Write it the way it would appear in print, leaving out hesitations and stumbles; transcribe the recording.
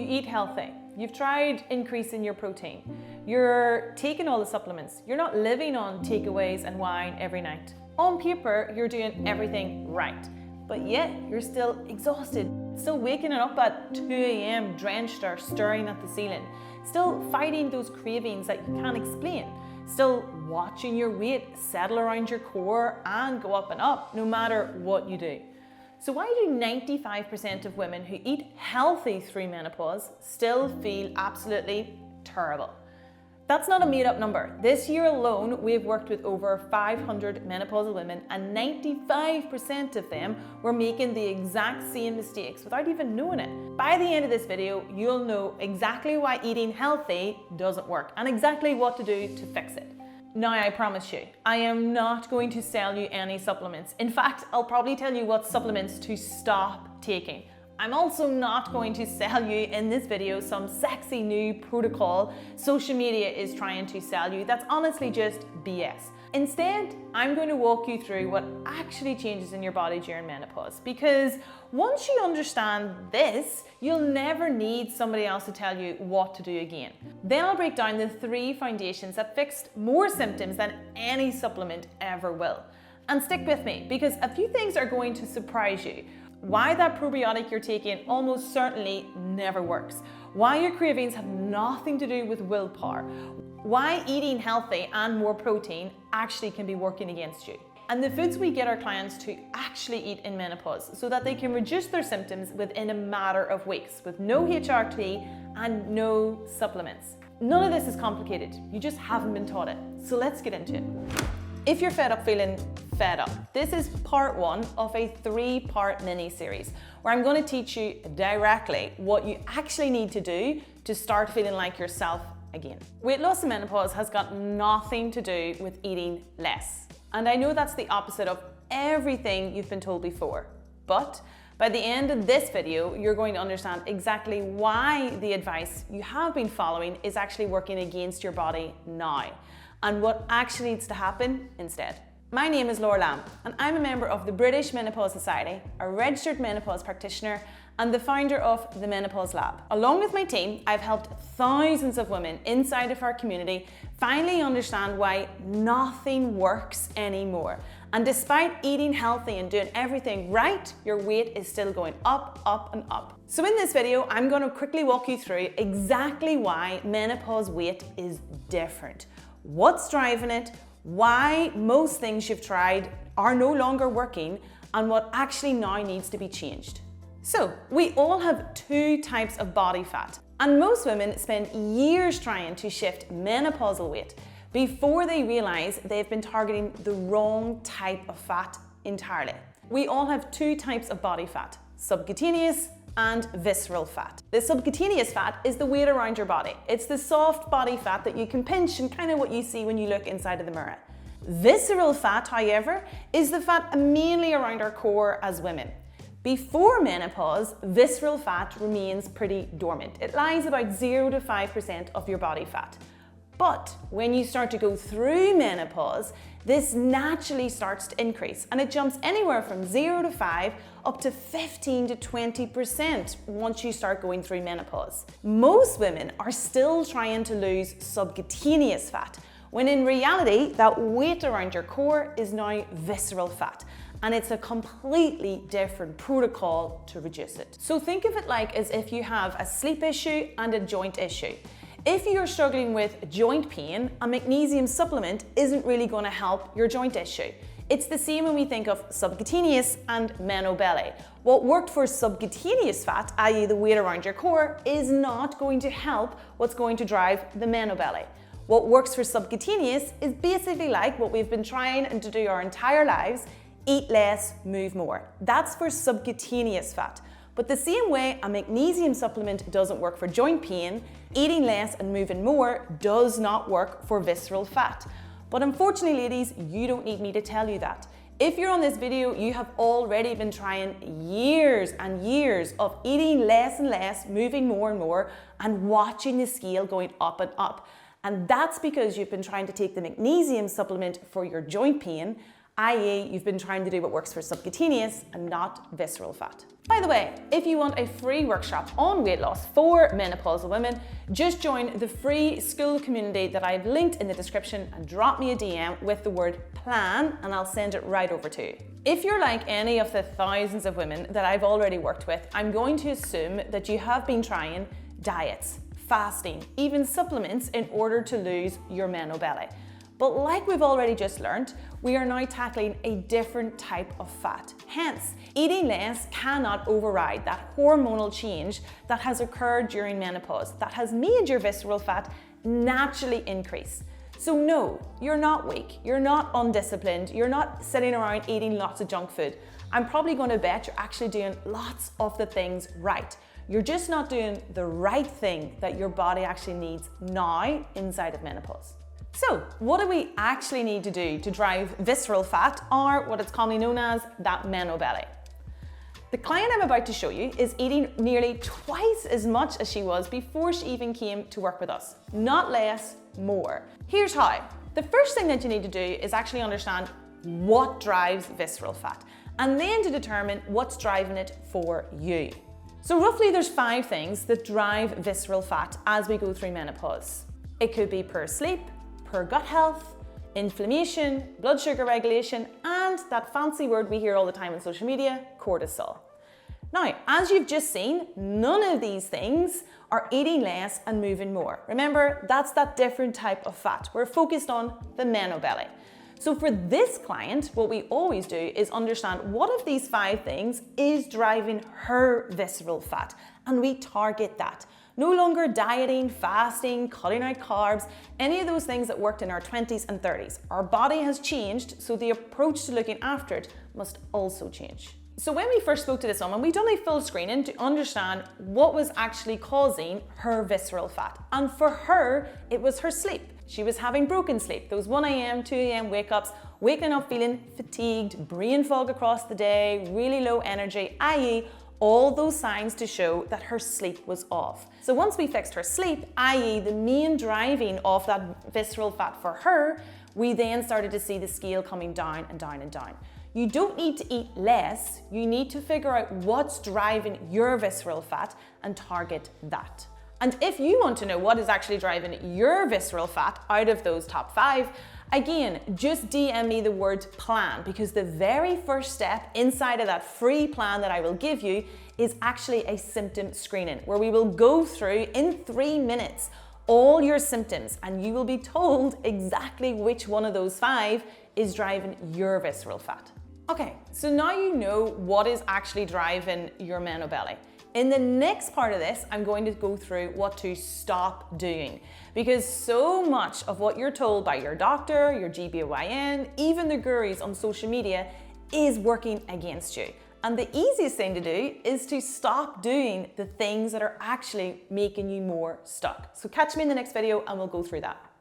eat healthy. You've tried increasing your protein. You're taking all the supplements. You're not living on takeaways and wine every night. On paper, you're doing everything right, but yet you're still exhausted, still waking up at 2 a.m. drenched or staring at the ceiling, still fighting those cravings that you can't explain, still watching your weight settle around your core and go up and up no matter what you do. So why do 95% of women who eat healthy through menopause still feel absolutely terrible? That's not a made-up number. This year alone, we've worked with over 500 menopausal women, and 95% of them were making the exact same mistakes without even knowing it. By the end of this video, you'll know exactly why eating healthy doesn't work and exactly what to do to fix it. Now, I promise you, I am not going to sell you any supplements. In fact, I'll probably tell you what supplements to stop taking. I'm also not going to sell you in this video some sexy new protocol social media is trying to sell you. That's honestly just BS. Instead, I'm going to walk you through what actually changes in your body during menopause, because once you understand this, you'll never need somebody else to tell you what to do again. Then I'll break down the 3 foundations that fixed more symptoms than any supplement ever will. And stick with me, because a few things are going to surprise you. Why that probiotic you're taking almost certainly never works. Why your cravings have nothing to do with willpower. Why eating healthy and more protein actually can be working against you. And the foods we get our clients to actually eat in menopause so that they can reduce their symptoms within a matter of weeks with no HRT and no supplements. None of this is complicated. You just haven't been taught it. So let's get into it. If you're fed up feeling fed up, this is part 1 of a 3-part mini-series where I'm going to teach you directly what you actually need to do to start feeling like yourself again. Weight loss in menopause has got nothing to do with eating less. And I know that's the opposite of everything you've been told before. But by the end of this video, you're going to understand exactly why the advice you have been following is actually working against your body now, and what actually needs to happen instead. My name is Laura Lambe, and I'm a member of the British Menopause Society, a registered menopause practitioner, and the founder of the Menopause Lab. Along with my team, I've helped thousands of women inside of our community finally understand why nothing works anymore. And despite eating healthy and doing everything right, your weight is still going up, up, and up. So in this video, I'm going to quickly walk you through exactly why menopause weight is different, what's driving it, why most things you've tried are no longer working, and what actually now needs to be changed. So, we all have 2 types of body fat, and most women spend years trying to shift menopausal weight before they realize they've been targeting the wrong type of fat entirely. We all have 2 types of body fat, subcutaneous and visceral fat. The subcutaneous fat is the weight around your body. It's the soft body fat that you can pinch and kind of what you see when you look inside of the mirror. Visceral fat, however, is the fat mainly around our core as women. Before menopause, visceral fat remains pretty dormant. It lies about 0 to 5% of your body fat. But when you start to go through menopause, this naturally starts to increase, and it jumps anywhere from 0 to 5 up to 15 to 20% once you start going through menopause. Most women are still trying to lose subcutaneous fat, when in reality, that weight around your core is now visceral fat. And it's a completely different protocol to reduce it. So think of it like as if you have a sleep issue and a joint issue. If you're struggling with joint pain, a magnesium supplement isn't really going to help your joint issue. It's the same when we think of subcutaneous and Menopause Belly. What worked for subcutaneous fat, i.e. the weight around your core, is not going to help what's going to drive the Menopause Belly. What works for subcutaneous is basically like what we've been trying to do our entire lives: eat less, move more. That's for subcutaneous fat. But the same way a magnesium supplement doesn't work for joint pain, eating less and moving more does not work for visceral fat. But unfortunately, ladies, you don't need me to tell you that. If you're on this video, you have already been trying years and years of eating less and less, moving more and more, and watching the scale going up and up. And that's because you've been trying to take the magnesium supplement for your joint pain i.e. you've been trying to do what works for subcutaneous and not visceral fat. By the way, if you want a free workshop on weight loss for menopausal women, just join the free school community that I've linked in the description and drop me a DM with the word plan and I'll send it right over to you. If you're like any of the thousands of women that I've already worked with, I'm going to assume that you have been trying diets, fasting, even supplements in order to lose your belly. But like we've already just learned, we are now tackling a different type of fat. Hence, eating less cannot override that hormonal change that has occurred during menopause that has made your visceral fat naturally increase. So no, you're not weak, you're not undisciplined, you're not sitting around eating lots of junk food. I'm probably going to bet you're actually doing lots of the things right. You're just not doing the right thing that your body actually needs now inside of menopause. So, what do we actually need to do to drive visceral fat, or what it's commonly known as that belly? The client I'm about to show you is eating nearly twice as much as she was before she even came to work with us. Not less, more. Here's how. The first thing that you need to do is actually understand what drives visceral fat, and then to determine what's driving it for you. So roughly there's 5 things that drive visceral fat as we go through menopause. It could be poor sleep, poor gut health, inflammation, blood sugar regulation, and that fancy word we hear all the time on social media, cortisol. Now, as you've just seen, none of these things are eating less and moving more. Remember, that's that different type of fat. We're focused on the belly. So for this client, what we always do is understand what of these 5 things is driving her visceral fat, and we target that. No longer dieting, fasting, cutting out carbs, any of those things that worked in our 20s and 30s. Our body has changed, so the approach to looking after it must also change. So when we first spoke to this woman, we'd done a full screening to understand what was actually causing her visceral fat. And for her, it was her sleep. She was having broken sleep, those 1 a.m., 2 a.m. wake-ups, waking up feeling fatigued, brain fog across the day, really low energy, i.e. all those signs to show that her sleep was off. So once we fixed her sleep, i.e. the main driving of that visceral fat for her, we then started to see the scale coming down and down and down. You don't need to eat less, you need to figure out what's driving your visceral fat and target that. And if you want to know what is actually driving your visceral fat out of those top 5, again, just DM me the word plan, because the very first step inside of that free plan that I will give you is actually a symptom screening, where we will go through in 3 minutes all your symptoms and you will be told exactly which one of those 5 is driving your visceral fat. Okay, so now you know what is actually driving your belly. In the next part of this, I'm going to go through what to stop doing, because so much of what you're told by your doctor, your GYN, even the gurus on social media is working against you. And the easiest thing to do is to stop doing the things that are actually making you more stuck. So catch me in the next video and we'll go through that.